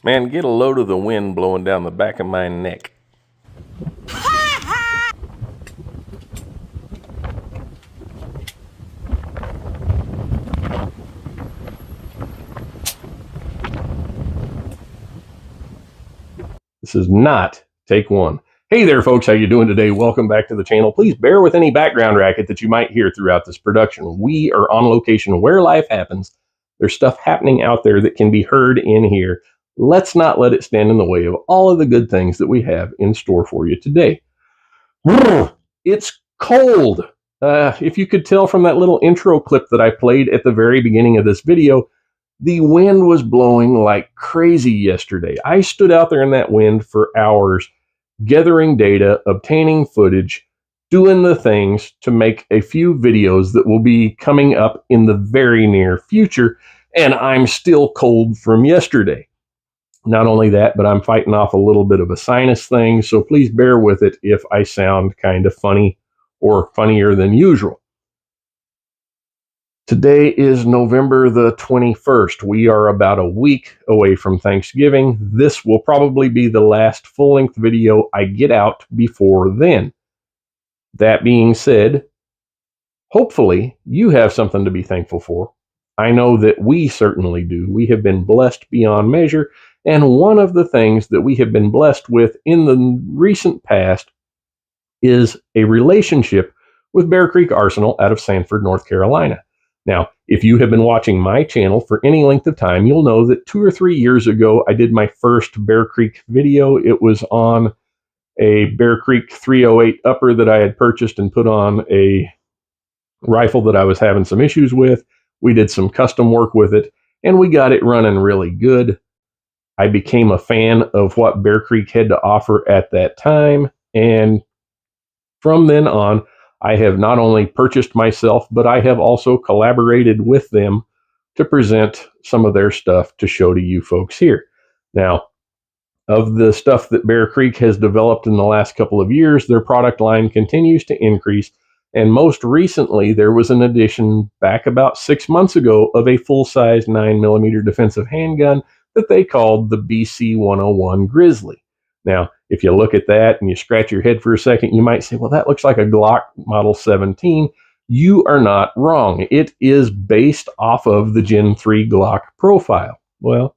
Man, get a load of the wind blowing down the back of my neck. This is not take one. Hey there, folks. How you doing today? Welcome back to the channel. Please bear with any background racket that you might hear throughout this production. We are on location where life happens. There's stuff happening out there that can be heard in here. Let's not let it stand in the way of all of the good things that we have in store for you today. It's cold. If you could tell from that little intro clip that I played at the very beginning of this video, the wind was blowing like crazy yesterday. I stood out there in that wind for hours, gathering data, obtaining footage, doing the things to make a few videos that will be coming up in the very near future, and I'm still cold from yesterday. Not only that, but I'm fighting off a little bit of a sinus thing, so please bear with it if I sound kind of funny or funnier than usual. Today is November the 21st. We are about a week away from Thanksgiving. This will probably be the last full-length video I get out before then. That being said, hopefully you have something to be thankful for. I know that we certainly do. We have been blessed beyond measure, and one of the things that we have been blessed with in the recent past is a relationship with Bear Creek Arsenal out of Sanford, North Carolina. Now, if you have been watching my channel for any length of time, you'll know that 2 or 3 years ago, I did my first Bear Creek video. It was on a Bear Creek 308 upper that I had purchased and put on a rifle that I was having some issues with. We did some custom work with it, and we got it running really good. I became a fan of what Bear Creek had to offer at that time, and from then on, I have not only purchased myself, but I have also collaborated with them to present some of their stuff to show to you folks here. Now, of the stuff that Bear Creek has developed in the last couple of years, their product line continues to increase. And most recently, there was an addition back about 6 months ago of a full-size 9mm defensive handgun that they called the BC101 Grizzly. Now, if you look at that and you scratch your head for a second, you might say, well, that looks like a Glock Model 17. You are not wrong. It is based off of the Gen 3 Glock profile. Well,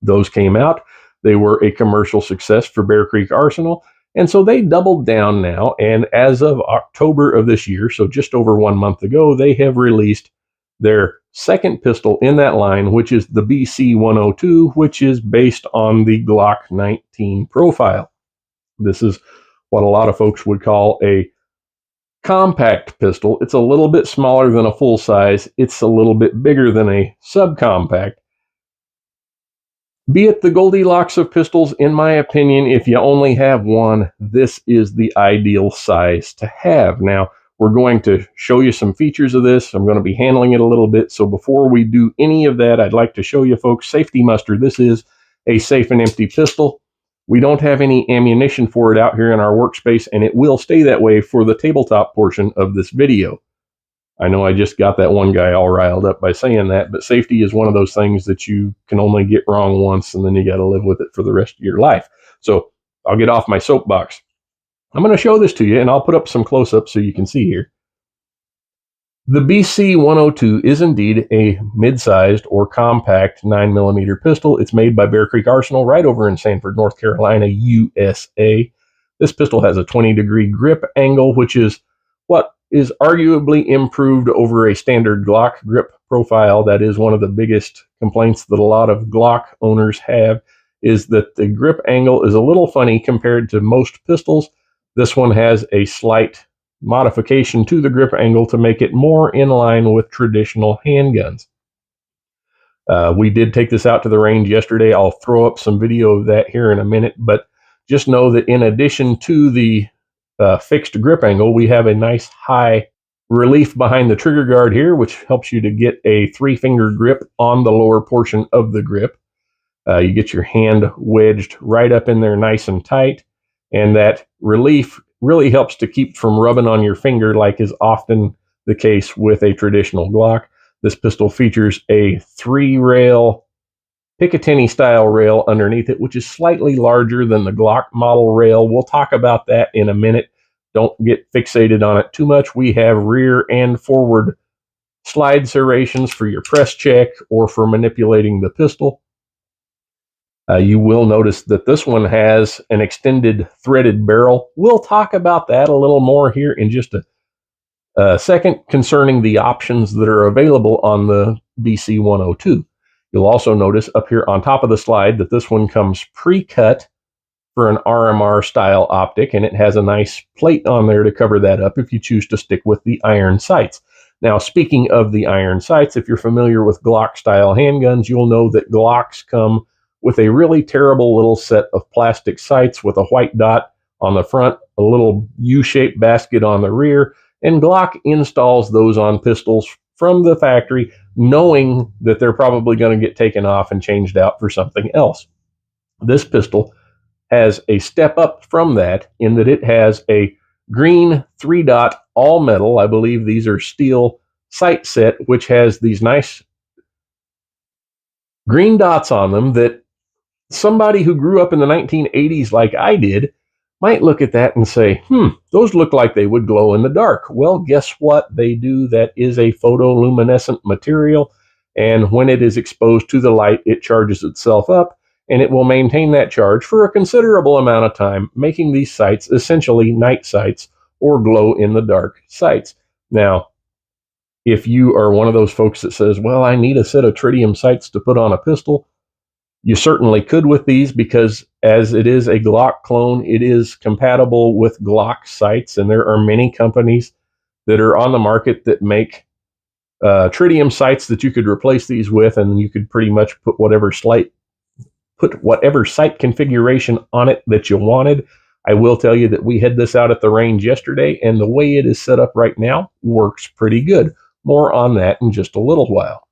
those came out. They were a commercial success for Bear Creek Arsenal, and so they doubled down now, and as of October of this year, so just over 1 month ago, they have released their second pistol in that line, which is the BC102, which is based on the Glock 19 profile. This is what a lot of folks would call a compact pistol. It's a little bit smaller than a full size. It's a little bit bigger than a subcompact. Be it the Goldilocks of pistols, in my opinion, if you only have one, this is the ideal size to have. Now, we're going to show you some features of this. I'm going to be handling it a little bit. So before we do any of that, I'd like to show you folks safety muster. This is a safe and empty pistol. We don't have any ammunition for it out here in our workspace, and it will stay that way for the tabletop portion of this video. I know I just got that one guy all riled up by saying that, but safety is one of those things that you can only get wrong once, and then you got to live with it for the rest of your life. So I'll get off my soapbox. I'm going to show this to you, and I'll put up some close-ups so you can see here. The BC102 is indeed a mid-sized or compact 9mm pistol. It's made by Bear Creek Arsenal right over in Sanford, North Carolina, USA. This pistol has a 20-degree grip angle, which is what is arguably improved over a standard Glock grip profile. That is one of the biggest complaints that a lot of Glock owners have, is that the grip angle is a little funny compared to most pistols. This one has a slight modification to the grip angle to make it more in line with traditional handguns. We did take this out to the range yesterday. I'll throw up some video of that here in a minute, but just know that in addition to the fixed grip angle, we have a nice high relief behind the trigger guard here, which helps you to get a 3-finger grip on the lower portion of the grip. You get your hand wedged right up in there nice and tight, and that relief really helps to keep from rubbing on your finger like is often the case with a traditional Glock. This pistol features a 3-rail Picatinny style rail underneath it, which is slightly larger than the Glock model rail. We'll talk about that in a minute. Don't get fixated on it too much. We have rear and forward slide serrations for your press check or for manipulating the pistol. You will notice that this one has an extended threaded barrel. We'll talk about that a little more here in just a second concerning the options that are available on the BC102. You'll also notice up here on top of the slide that this one comes pre-cut for an RMR style optic, and it has a nice plate on there to cover that up if you choose to stick with the iron sights. Now, speaking of the iron sights, if you're familiar with Glock style handguns, you'll know that Glocks come with a really terrible little set of plastic sights with a white dot on the front, a little U-shaped basket on the rear, and Glock installs those on pistols from the factory, knowing that they're probably going to get taken off and changed out for something else. This pistol has a step up from that in that it has a green 3-dot all metal, I believe these are steel, sight set, which has these nice green dots on them that somebody who grew up in the 1980s like I did might look at that and say, those look like they would glow in the dark. Well, guess what? They do. That is a photoluminescent material, and when it is exposed to the light, it charges itself up, and it will maintain that charge for a considerable amount of time, making these sights essentially night sights or glow-in-the-dark sights. Now, if you are one of those folks that says, well, I need a set of tritium sights to put on a pistol, you certainly could with these, because as it is a Glock clone, it is compatible with Glock sights, and there are many companies that are on the market that make tritium sights that you could replace these with, and you could pretty much put whatever sight configuration on it that you wanted. I will tell you that we had this out at the range yesterday, and the way it is set up right now works pretty good. More on that in just a little while.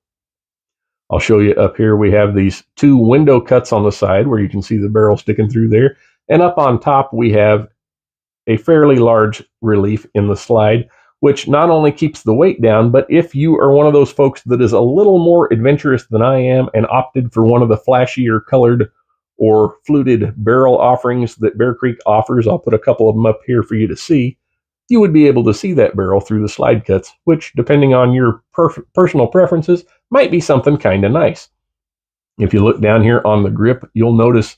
I'll show you up here, we have these two window cuts on the side where you can see the barrel sticking through there. And up on top, we have a fairly large relief in the slide, which not only keeps the weight down, but if you are one of those folks that is a little more adventurous than I am and opted for one of the flashier colored or fluted barrel offerings that Bear Creek offers, I'll put a couple of them up here for you to see, you would be able to see that barrel through the slide cuts, which, depending on your personal preferences, might be something kind of nice. If you look down here on the grip, you'll notice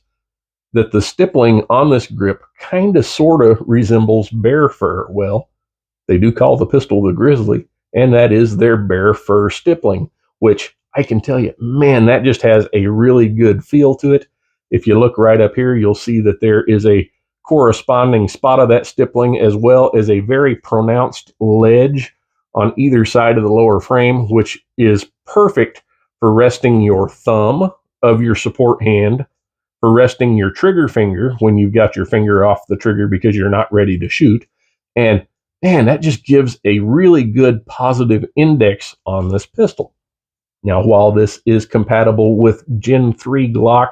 that the stippling on this grip kind of sort of resembles bear fur. Well, they do call the pistol the Grizzly, and that is their bear fur stippling, which I can tell you, man, that just has a really good feel to it. If you look right up here, you'll see that there is a corresponding spot of that stippling, as well as a very pronounced ledge on either side of the lower frame, which is perfect for resting your thumb of your support hand, for resting your trigger finger when you've got your finger off the trigger because you're not ready to shoot. And man, that just gives a really good positive index on this pistol. Now, while this is compatible with Gen 3 Glock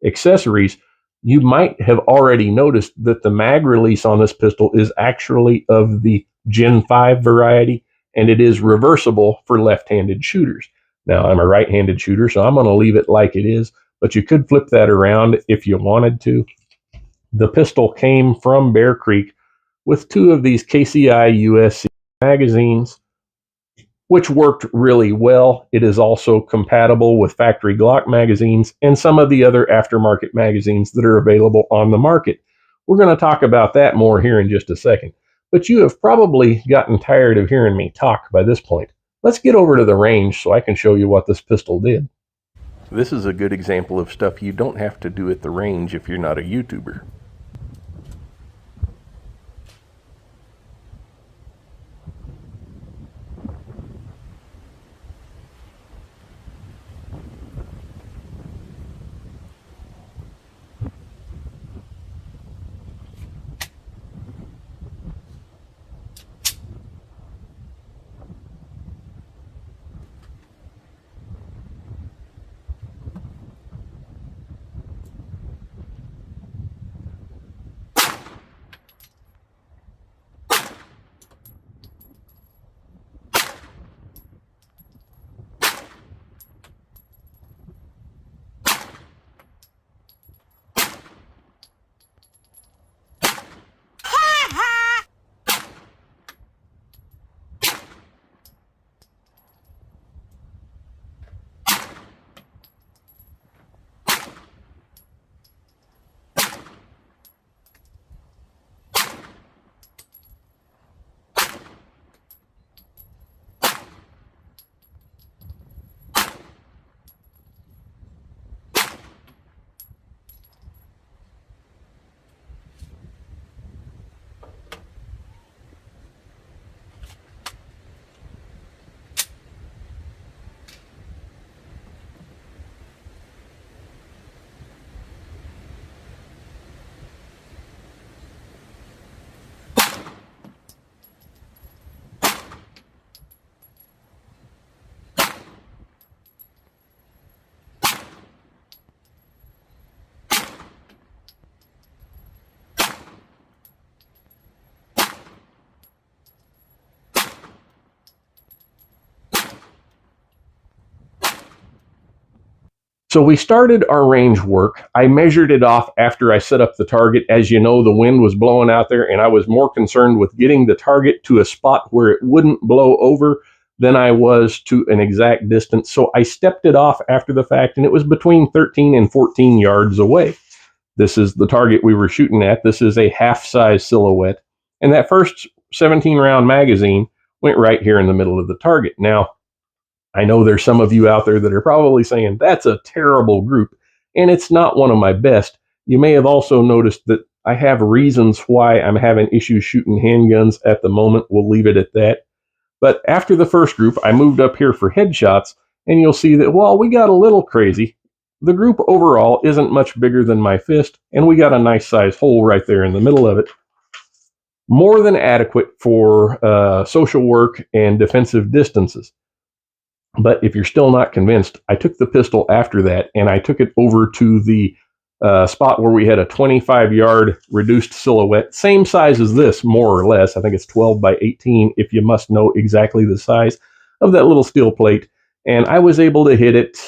accessories, you might have already noticed that the mag release on this pistol is actually of the Gen 5 variety, and it is reversible for left-handed shooters. Now, I'm a right-handed shooter, so I'm going to leave it like it is, but you could flip that around if you wanted to. The pistol came from Bear Creek with two of these KCI USC magazines, which worked really well. It is also compatible with factory Glock magazines and some of the other aftermarket magazines that are available on the market. We're going to talk about that more here in just a second. But you have probably gotten tired of hearing me talk by this point. Let's get over to the range so I can show you what this pistol did. This is a good example of stuff you don't have to do at the range if you're not a YouTuber. So we started our range work. I measured it off after I set up the target. As you know, the wind was blowing out there, and I was more concerned with getting the target to a spot where it wouldn't blow over than I was to an exact distance. So I stepped it off after the fact, and it was between 13 and 14 yards away. This is the target we were shooting at. This is a half-size silhouette. And that first 17-round magazine went right here in the middle of the target. Now, I know there's some of you out there that are probably saying, that's a terrible group, and it's not one of my best. You may have also noticed that I have reasons why I'm having issues shooting handguns at the moment. We'll leave it at that. But after the first group, I moved up here for headshots, and you'll see that, well, we got a little crazy. The group overall isn't much bigger than my fist, and we got a nice size hole right there in the middle of it. More than adequate for social work and defensive distances. But if you're still not convinced, I took the pistol after that, and I took it over to the spot where we had a 25-yard reduced silhouette, same size as this, more or less. I think it's 12 by 18, if you must know exactly the size of that little steel plate. And I was able to hit it,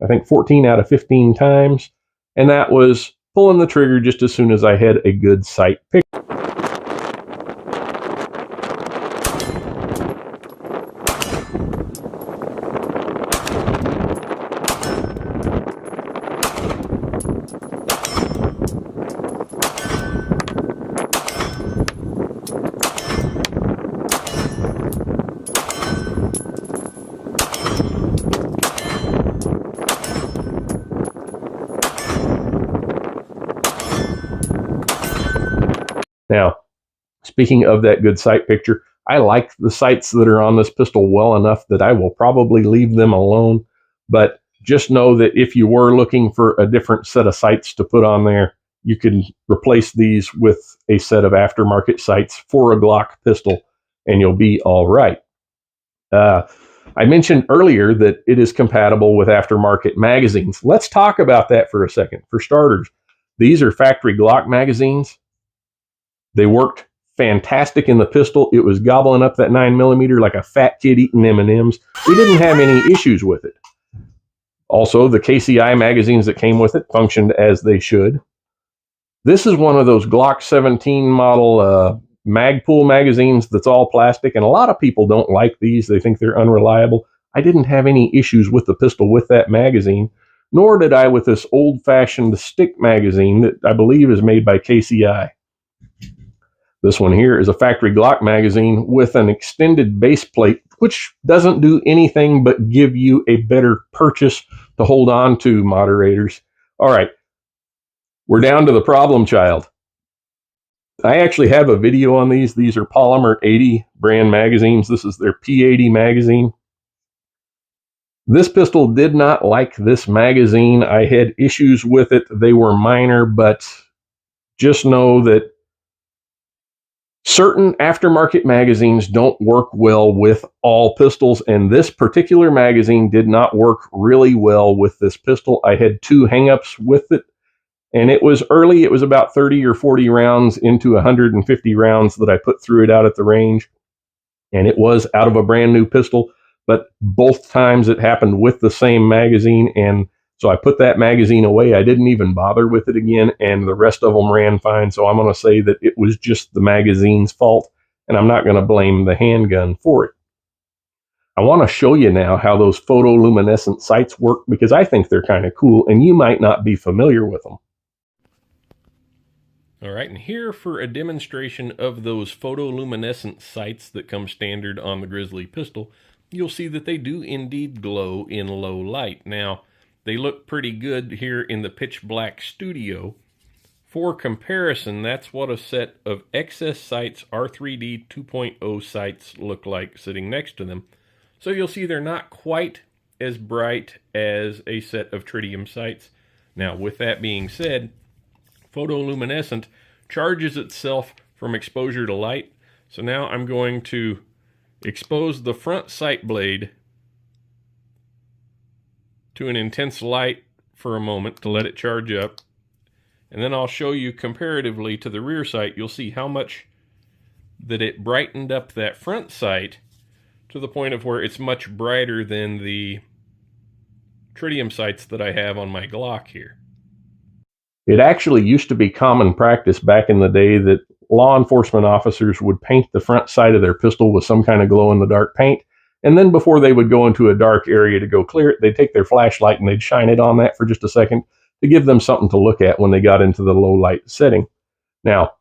I think 14 out of 15 times, and that was pulling the trigger just as soon as I had a good sight pick. Now, speaking of that good sight picture, I like the sights that are on this pistol well enough that I will probably leave them alone. But just know that if you were looking for a different set of sights to put on there, you can replace these with a set of aftermarket sights for a Glock pistol, and you'll be all right. I mentioned earlier that it is compatible with aftermarket magazines. Let's talk about that for a second. For starters, these are factory Glock magazines. They worked fantastic in the pistol. It was gobbling up that 9mm like a fat kid eating M&Ms. We didn't have any issues with it. Also, the KCI magazines that came with it functioned as they should. This is one of those Glock 17 model Magpul magazines that's all plastic, and a lot of people don't like these. They think they're unreliable. I didn't have any issues with the pistol with that magazine, nor did I with this old-fashioned stick magazine that I believe is made by KCI. This one here is a factory Glock magazine with an extended base plate, which doesn't do anything but give you a better purchase to hold on to, moderators. All right, we're down to the problem child. I actually have a video on these. These are Polymer 80 brand magazines. This is their P80 magazine. This pistol did not like this magazine. I had issues with it. They were minor, but just know that certain aftermarket magazines don't work well with all pistols, and this particular magazine did not work really well with this pistol. I had two hangups with it, and it was early. It was about 30 or 40 rounds into 150 rounds that I put through it out at the range, and it was out of a brand new pistol, but both times it happened with the same magazine, and so I put that magazine away. I didn't even bother with it again, and the rest of them ran fine. So I'm going to say that it was just the magazine's fault, and I'm not going to blame the handgun for it. I want to show you now how those photoluminescent sights work, because I think they're kind of cool, and you might not be familiar with them. All right, and here for a demonstration of those photoluminescent sights that come standard on the Grizzly pistol, you'll see that they do indeed glow in low light. Now, they look pretty good here in the pitch black studio. For comparison, that's what a set of XS sights R3D 2.0 sights look like sitting next to them. So you'll see they're not quite as bright as a set of tritium sights. Now, with that being said, photoluminescent charges itself from exposure to light. So now I'm going to expose the front sight blade to an intense light for a moment to let it charge up, and then I'll show you comparatively to the rear sight. You'll see how much that it brightened up that front sight to the point of where it's much brighter than the tritium sights that I have on my Glock here. It actually used to be common practice back in the day that law enforcement officers would paint the front side of their pistol with some kind of glow-in-the-dark paint, and then before they would go into a dark area to go clear it, they'd take their flashlight and they'd shine it on that for just a second to give them something to look at when they got into the low light setting. Now,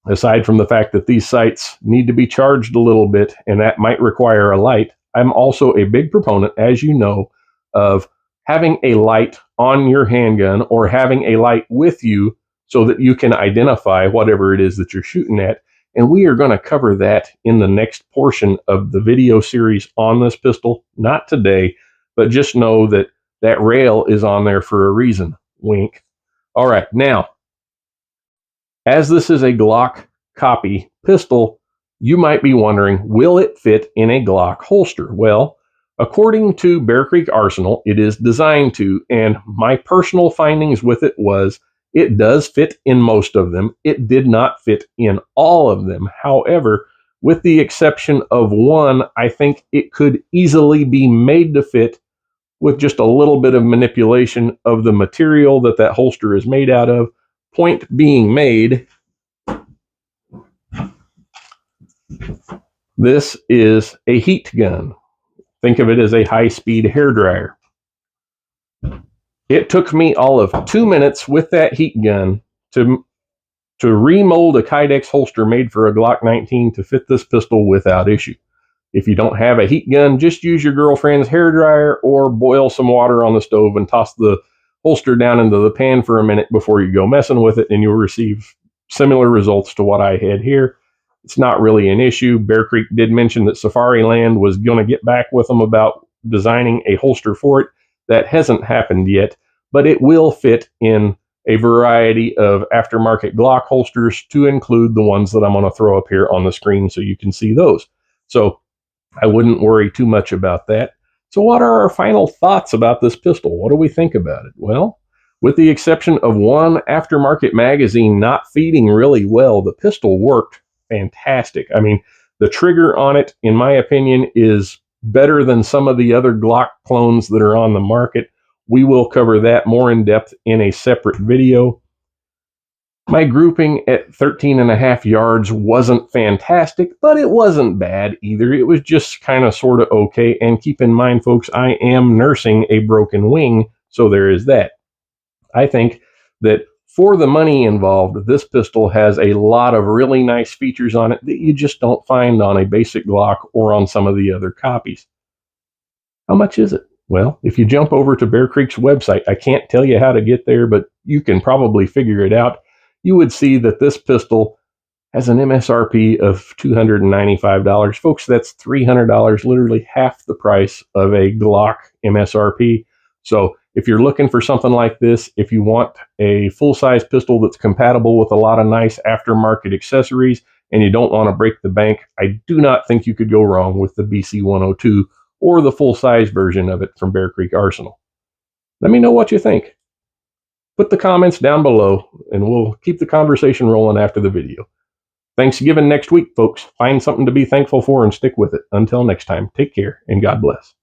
aside from the fact that these sights need to be charged a little bit and that might require a light, I'm also a big proponent, as you know, of having a light on your handgun or having a light with you so that you can identify whatever it is that you're shooting at. And we are going to cover that in the next portion of the video series on this pistol. Not today, but just know that that rail is on there for a reason. Wink. All right, now, as this is a Glock copy pistol, you might be wondering, will it fit in a Glock holster? Well, according to Bear Creek Arsenal, it is designed to, and my personal findings with it was it does fit in most of them. It did not fit in all of them. However, with the exception of one, I think it could easily be made to fit with just a little bit of manipulation of the material that that holster is made out of. Point being made, this is a heat gun. Think of it as a high-speed hairdryer. It took me all of 2 minutes with that heat gun to remold a Kydex holster made for a Glock 19 to fit this pistol without issue. If you don't have a heat gun, just use your girlfriend's hairdryer or boil some water on the stove and toss the holster down into the pan for a minute before you go messing with it, and you'll receive similar results to what I had here. It's not really an issue. Bear Creek did mention that Safariland was going to get back with them about designing a holster for it. That hasn't happened yet, but it will fit in a variety of aftermarket Glock holsters, to include the ones that I'm going to throw up here on the screen so you can see those. So I wouldn't worry too much about that. So what are our final thoughts about this pistol? What do we think about it? Well, with the exception of one aftermarket magazine not feeding really well, the pistol worked fantastic. I mean, the trigger on it, in my opinion, is better than some of the other Glock clones that are on the market. We will cover that more in depth in a separate video. My grouping at 13.5 yards wasn't fantastic, but it wasn't bad either. It was just kind of sort of okay. And keep in mind, folks, I am nursing a broken wing, so there is that. I think that for the money involved, this pistol has a lot of really nice features on it that you just don't find on a basic Glock or on some of the other copies. How much is it? Well, if you jump over to Bear Creek's website, I can't tell you how to get there, but you can probably figure it out. You would see that this pistol has an MSRP of $295. Folks, that's $300, literally half the price of a Glock MSRP. So if you're looking for something like this, if you want a full-size pistol that's compatible with a lot of nice aftermarket accessories, and you don't want to break the bank, I do not think you could go wrong with the BC102 or the full-size version of it from Bear Creek Arsenal. Let me know what you think. Put the comments down below, and we'll keep the conversation rolling after the video. Thanksgiving next week, folks. Find something to be thankful for and stick with it. Until next time, take care, and God bless.